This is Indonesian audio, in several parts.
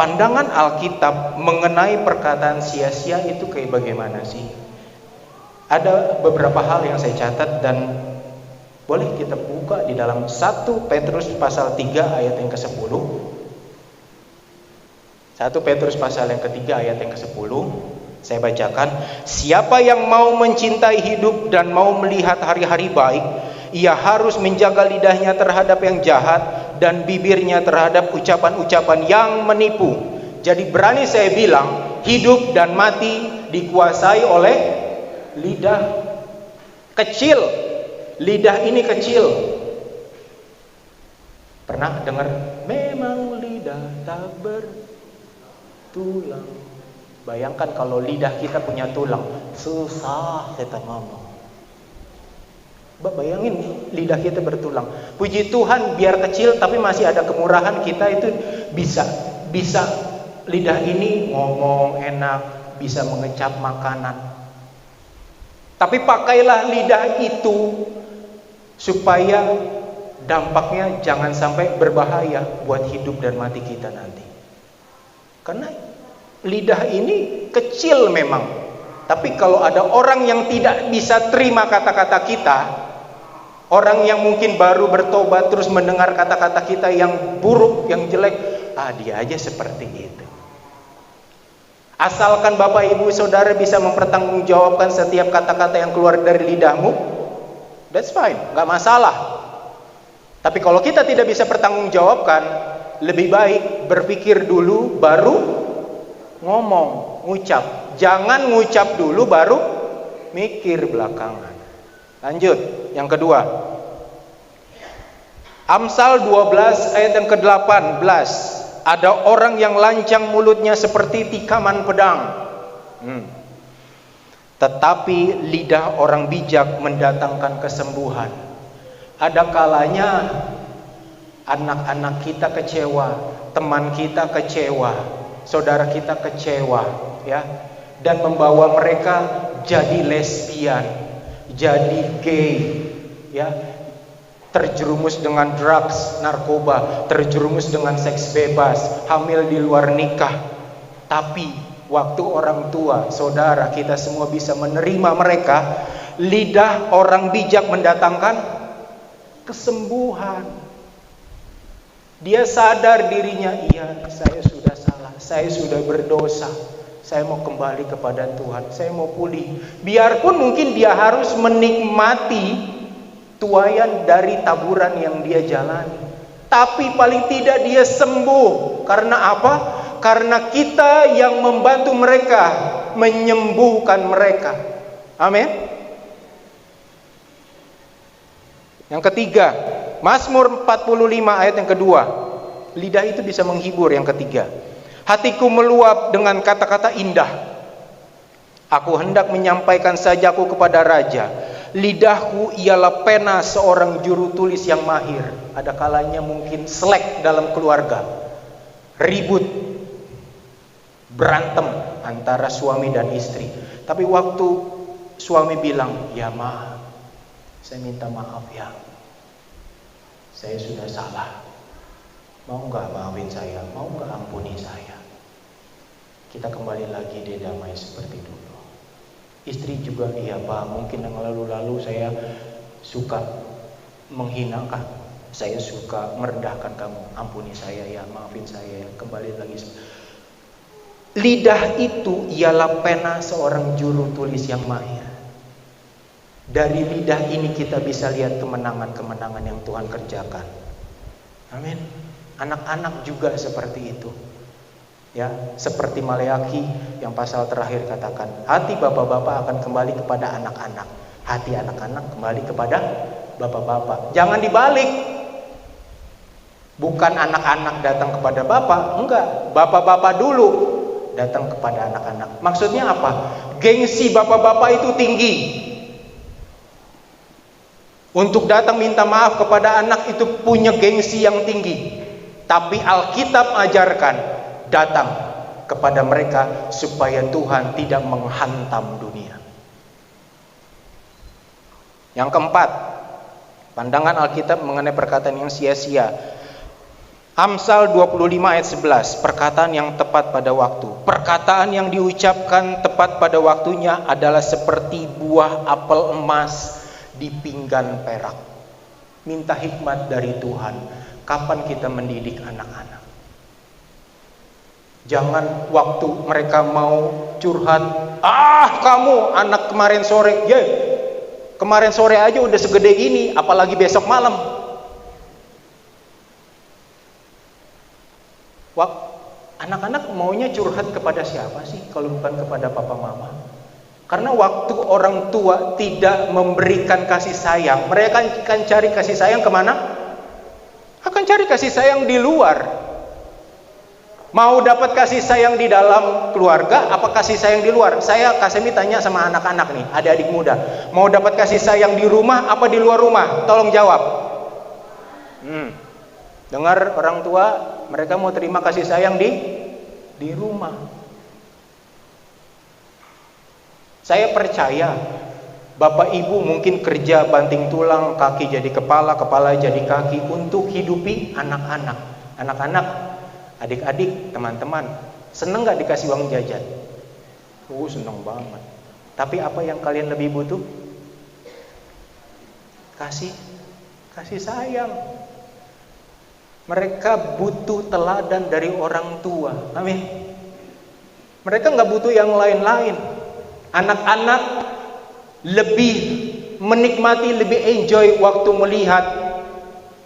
pandangan Alkitab mengenai perkataan sia-sia itu kayak bagaimana sih? Ada beberapa hal yang saya catat dan boleh kita buka di dalam 1 Petrus pasal 3 ayat yang ke-10. 1 Petrus pasal yang ketiga ayat yang ke-10. Saya bacakan, siapa yang mau mencintai hidup dan mau melihat hari-hari baik, ia harus menjaga lidahnya terhadap yang jahat dan bibirnya terhadap ucapan-ucapan yang menipu. Jadi berani saya bilang, hidup dan mati dikuasai oleh lidah kecil. Lidah ini kecil. Pernah dengar, memang lidah tak bertulang. Bayangkan kalau lidah kita punya tulang, susah kita ngomong. Bayangin lidah kita bertulang. Puji Tuhan biar kecil tapi masih ada kemurahan, kita itu bisa lidah ini ngomong enak, bisa mengecap makanan. Tapi pakailah lidah itu supaya dampaknya jangan sampai berbahaya buat hidup dan mati kita nanti. Karena lidah ini kecil memang, tapi kalau ada orang yang tidak bisa terima kata-kata kita, orang yang mungkin baru bertobat terus mendengar kata-kata kita yang buruk, yang jelek, dia aja seperti itu. Asalkan Bapak Ibu Saudara bisa mempertanggungjawabkan setiap kata-kata yang keluar dari lidahmu, that's fine, gak masalah. Tapi kalau kita tidak bisa pertanggungjawabkan, lebih baik berpikir dulu baru ngomong, ngucap. Jangan ngucap dulu baru mikir belakangan. Lanjut, yang kedua. Amsal 12 ayat yang ke-18. Ada orang yang lancang mulutnya seperti tikaman pedang. Tetapi lidah orang bijak mendatangkan kesembuhan. Ada kalanya anak-anak kita kecewa, teman kita kecewa, saudara kita kecewa, ya, dan membawa mereka jadi lesbian, jadi gay, ya, terjerumus dengan drugs, narkoba, terjerumus dengan seks bebas, hamil di luar nikah. Tapi waktu orang tua, saudara kita semua bisa menerima mereka, lidah orang bijak mendatangkan kesembuhan. Dia sadar dirinya, iya, saya sudah salah, saya sudah berdosa, saya mau kembali kepada Tuhan, saya mau pulih. Biarpun mungkin dia harus menikmati tuaian dari taburan yang dia jalani, tapi paling tidak dia sembuh. Karena apa? Karena kita yang membantu mereka, menyembuhkan mereka. Amin. Yang ketiga, Mazmur 45 ayat yang kedua. Lidah itu bisa menghibur. Yang ketiga, hatiku meluap dengan kata-kata indah. Aku hendak menyampaikan sajaku kepada raja. Lidahku ialah pena seorang juru tulis yang mahir. Ada kalanya mungkin selek dalam keluarga, ribut, berantem antara suami dan istri. Tapi waktu suami bilang, ya maaf, saya minta maaf ya, saya sudah salah, mau nggak maafin saya, mau nggak ampuni saya, kita kembali lagi dia damai seperti dulu. Istri juga, iya Pak, mungkin yang lalu-lalu saya suka menghinakan, saya suka merendahkan kamu, ampuni saya ya, maafin saya ya, kembali lagi. Lidah itu ialah pena seorang juru tulis yang mahir. Dari lidah ini kita bisa lihat kemenangan-kemenangan yang Tuhan kerjakan. Amin. Anak-anak juga seperti itu. Ya, seperti Maleaki yang pasal terakhir katakan, hati bapak-bapak akan kembali kepada anak-anak, hati anak-anak kembali kepada bapak-bapak. Jangan dibalik. Bukan anak-anak datang kepada bapak, enggak, bapak-bapak dulu datang kepada anak-anak. Maksudnya apa? Gengsi bapak-bapak itu tinggi. Untuk datang minta maaf kepada anak itu punya gengsi yang tinggi. Tapi Alkitab ajarkan, datang kepada mereka supaya Tuhan tidak menghantam dunia. Yang keempat, pandangan Alkitab mengenai perkataan yang sia-sia. Amsal 25 ayat 11, perkataan yang tepat pada waktu. Perkataan yang diucapkan tepat pada waktunya adalah seperti buah apel emas di pinggan perak. Minta hikmat dari Tuhan. Kapan kita mendidik anak-anak? Jangan waktu mereka mau curhat, kamu anak kemarin sore, kemarin sore aja udah segede gini, apalagi besok malam. Anak-anak maunya curhat kepada siapa sih kalau bukan kepada papa mama? Karena waktu orang tua tidak memberikan kasih sayang, mereka akan cari kasih sayang kemana? Akan cari kasih sayang di luar. Mau dapat kasih sayang di dalam keluarga, apa kasih sayang di luar? Saya Kasemi tanya sama anak-anak nih, adik-adik muda, mau dapat kasih sayang di rumah apa di luar rumah? Tolong jawab. Dengar orang tua, mereka mau terima kasih sayang di rumah. Saya percaya Bapak Ibu mungkin kerja banting tulang, kaki jadi kepala, kepala jadi kaki untuk hidupi anak-anak. Anak-anak, adik-adik, teman-teman, seneng gak dikasih uang jajan? Seneng banget. Tapi apa yang kalian lebih butuh? Kasih sayang. Mereka butuh teladan dari orang tua. Amin. Mereka nggak butuh yang lain-lain. Anak-anak lebih menikmati, lebih enjoy waktu melihat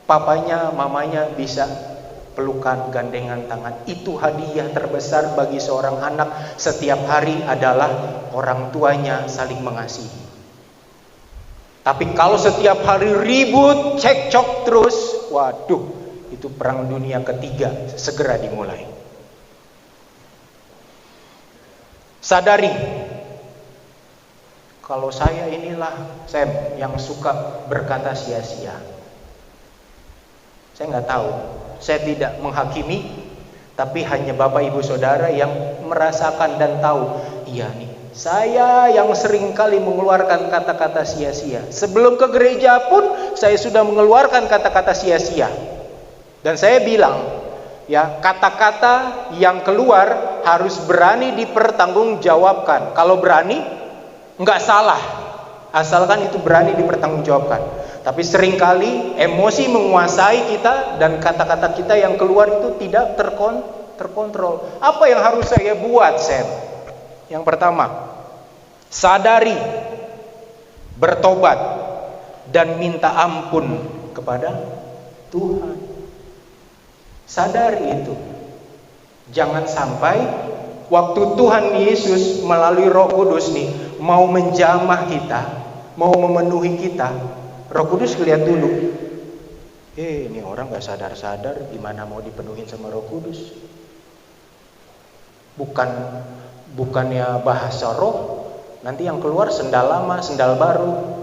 papanya, mamanya bisa pelukan, gandengan tangan. Itu hadiah terbesar bagi seorang anak setiap hari adalah orang tuanya saling mengasihi. Tapi kalau setiap hari ribut, cekcok terus, waduh, itu perang dunia ketiga segera dimulai. Sadari, kalau saya inilah Sam yang suka berkata sia-sia. Saya nggak tahu, saya tidak menghakimi, tapi hanya Bapak Ibu Saudara yang merasakan dan tahu. Iya nih, saya yang sering kali mengeluarkan kata-kata sia-sia. Sebelum ke gereja pun saya sudah mengeluarkan kata-kata sia-sia. Dan saya bilang, ya, kata-kata yang keluar harus berani dipertanggungjawabkan. Kalau berani, nggak salah, asalkan itu berani dipertanggungjawabkan. Tapi seringkali emosi menguasai kita dan kata-kata kita yang keluar itu tidak terkontrol. Apa yang harus saya buat, Sam? Yang pertama, sadari, bertobat, dan minta ampun kepada Tuhan. Sadari itu. Jangan sampai waktu Tuhan Yesus melalui Roh Kudus nih mau menjamah kita, mau memenuhi kita, Roh Kudus lihat dulu. Ini orang gak sadar-sadar gimana mau dipenuhin sama Roh Kudus. Bukannya bahasa roh, nanti yang keluar sendal lama, sendal baru.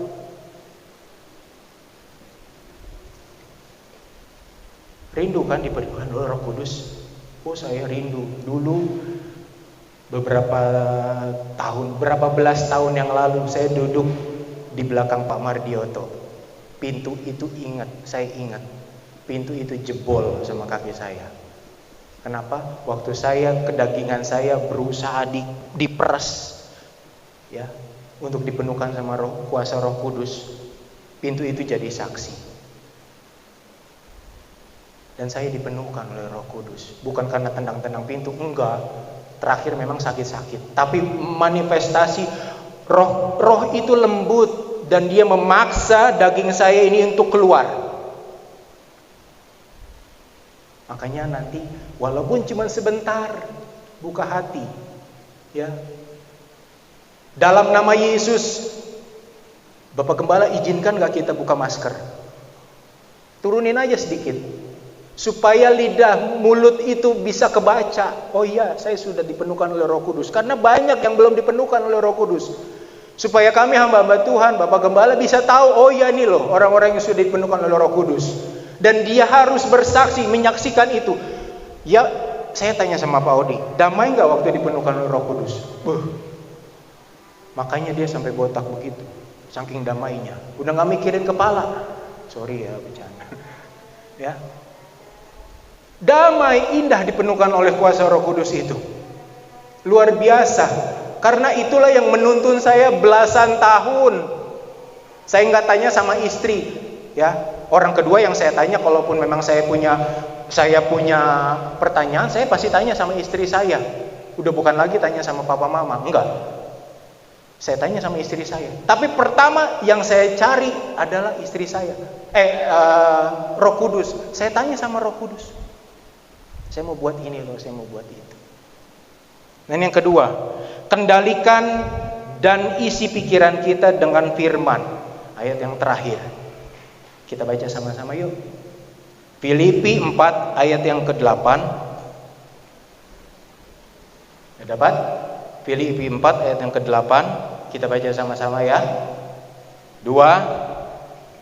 Rindu kan dipenuhi oleh Roh Kudus? Saya rindu. Dulu berapa belas tahun yang lalu saya duduk di belakang Pak Mardioto. Pintu itu saya ingat. Pintu itu jebol sama kaki saya. Kenapa? Waktu saya kedagingan saya berusaha diperas, ya, untuk dipenuhkan sama kuasa Roh Kudus. Pintu itu jadi saksi. Dan saya dipenuhkan oleh Roh Kudus. Bukan karena tendang-tendang pintu, enggak. Terakhir memang sakit-sakit. Tapi manifestasi roh itu lembut dan dia memaksa daging saya ini untuk keluar. Makanya nanti walaupun cuma sebentar, buka hati, ya. Dalam nama Yesus, Bapak Gembala izinkan gak kita buka masker? Turunin aja sedikit. Supaya lidah, mulut itu bisa kebaca. Oh iya, saya sudah dipenuhkan oleh Roh Kudus. Karena banyak yang belum dipenuhkan oleh Roh Kudus. Supaya kami hamba-hamba Tuhan, Bapak Gembala bisa tahu, oh iya ini loh orang-orang yang sudah dipenuhkan oleh Roh Kudus. Dan dia harus bersaksi, menyaksikan itu. Ya, saya tanya sama Pak Odi, damai gak waktu dipenuhkan oleh Roh Kudus? Makanya dia sampai botak begitu, saking damainya. Udah gak mikirin kepala. Sorry ya, bercanda. Ya. Damai, indah dipenuhkan oleh kuasa Roh Kudus itu. Luar biasa. Karena itulah yang menuntun saya belasan tahun. Saya nggak tanya sama istri, ya. Orang kedua yang saya tanya, kalaupun memang saya punya pertanyaan, saya pasti tanya sama istri saya. Udah bukan lagi tanya sama papa mama, enggak. Saya tanya sama istri saya. Tapi pertama yang saya cari adalah istri saya. Roh Kudus. Saya tanya sama Roh Kudus. Saya mau buat ini loh, saya mau buat itu. Dan yang kedua, kendalikan dan isi pikiran kita dengan firman. Ayat yang terakhir. Kita baca sama-sama yuk. Filipi 4 ayat yang ke-8. Sudah dapat? Filipi 4 ayat yang ke-8. Kita baca sama-sama ya. 2,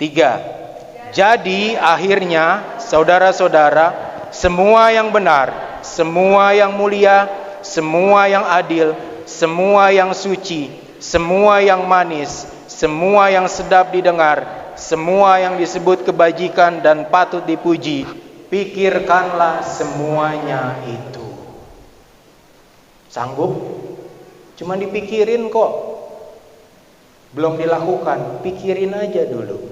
3. Jadi akhirnya saudara-saudara, semua yang benar, semua yang mulia, semua yang adil, semua yang suci, semua yang manis, semua yang sedap didengar, semua yang disebut kebajikan dan patut dipuji, pikirkanlah semuanya itu. Sanggup? Cuma dipikirin kok, belum dilakukan. Pikirin aja dulu.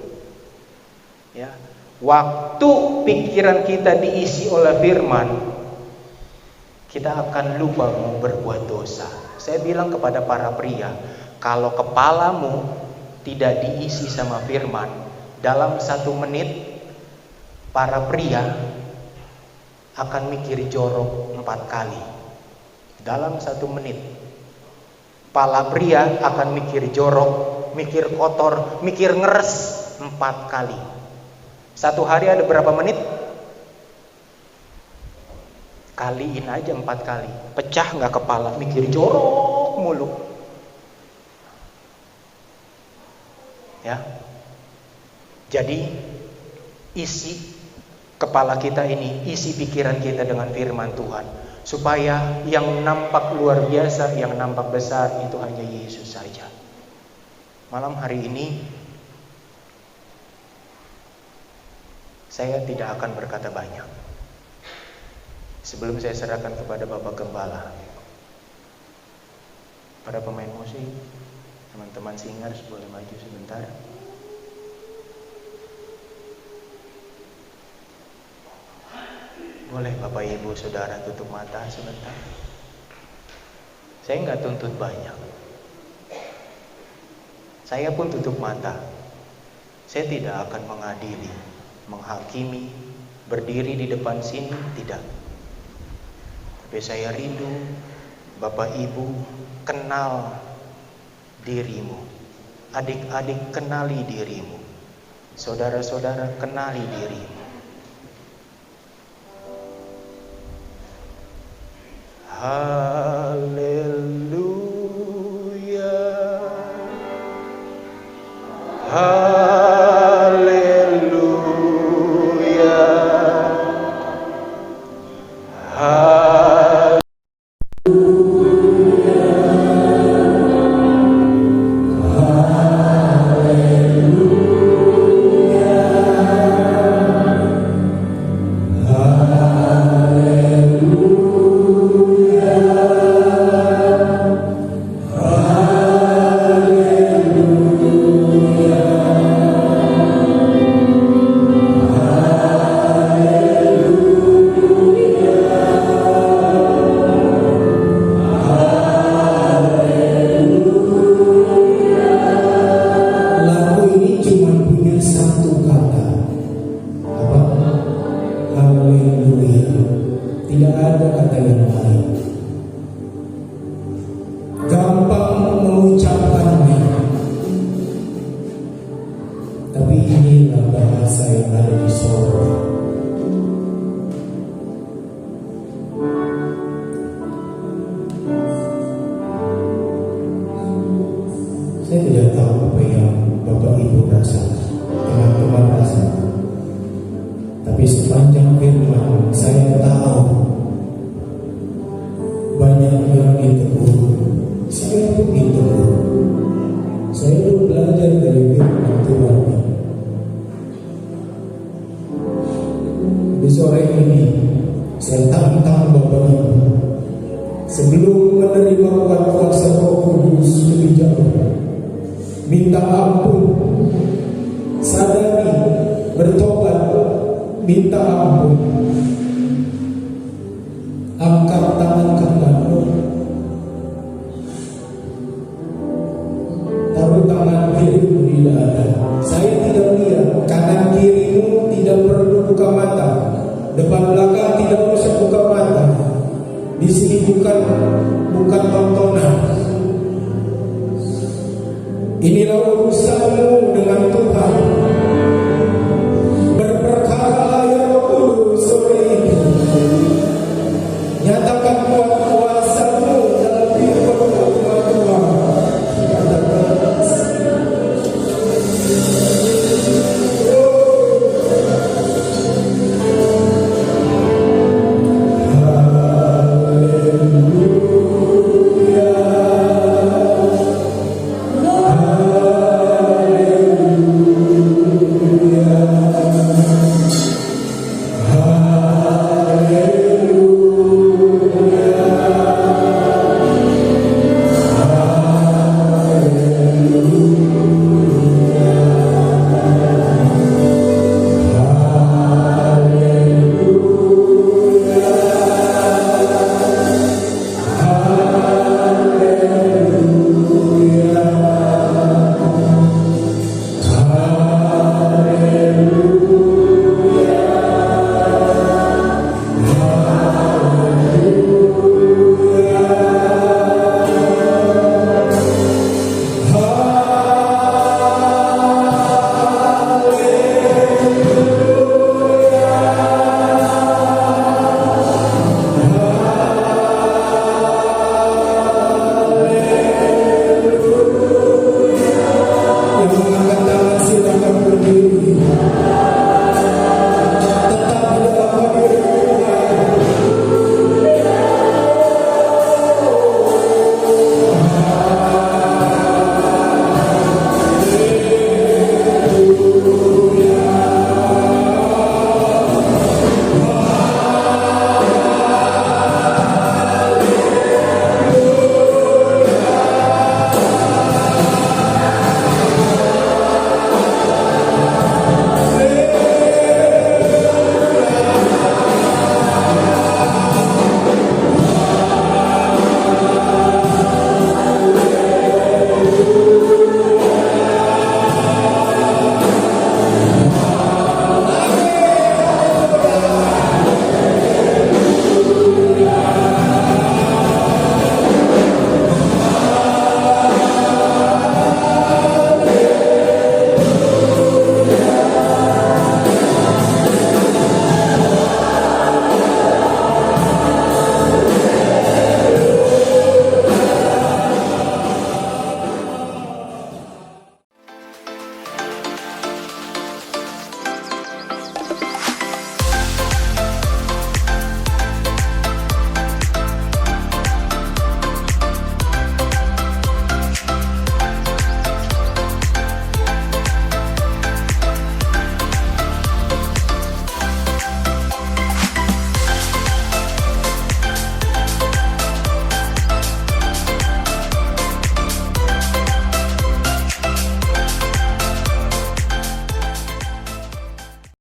Ya, waktu pikiran kita diisi oleh firman, kita akan lupa mau berbuat dosa. Saya bilang kepada para pria, kalau kepalamu tidak diisi sama firman, dalam 1 menit para pria akan mikir jorok 4 kali. Dalam 1 menit para pria akan mikir jorok, mikir kotor, mikir ngeres 4 kali. 1 hari ada berapa menit? Kaliin aja 4 kali. Pecah nggak kepala, mikir jorok mulu. Ya. Jadi isi kepala kita ini, isi pikiran kita dengan firman Tuhan, supaya yang nampak luar biasa, yang nampak besar itu hanya Yesus saja. Malam hari ini saya tidak akan berkata banyak. Sebelum saya serahkan kepada Bapak Gembala, para pemain musik, teman-teman singers boleh maju sebentar. Boleh Bapak Ibu Saudara tutup mata sebentar. Saya nggak tuntut banyak. Saya pun tutup mata. Saya tidak akan mengadili, menghakimi, berdiri di depan sini, tidak. Tapi saya rindu Bapak Ibu kenal dirimu. Adik-adik kenali dirimu. Saudara-saudara kenali dirimu. Haleluya. Haleluya. Di sore ini Saya tantang Bapak Ibu, sebelum menerima kuasa Roh Kudus lebih jauh, minta ampun, sadari, bertobat, minta ampun, angkat tangan kanan, taruh tangan kirimu di dada. Saya tidak lihat, kanan kirimu tidak perlu buka mata, depan belakang tidak usah buka mata. Di sini bukan tontonan. Inilah urusan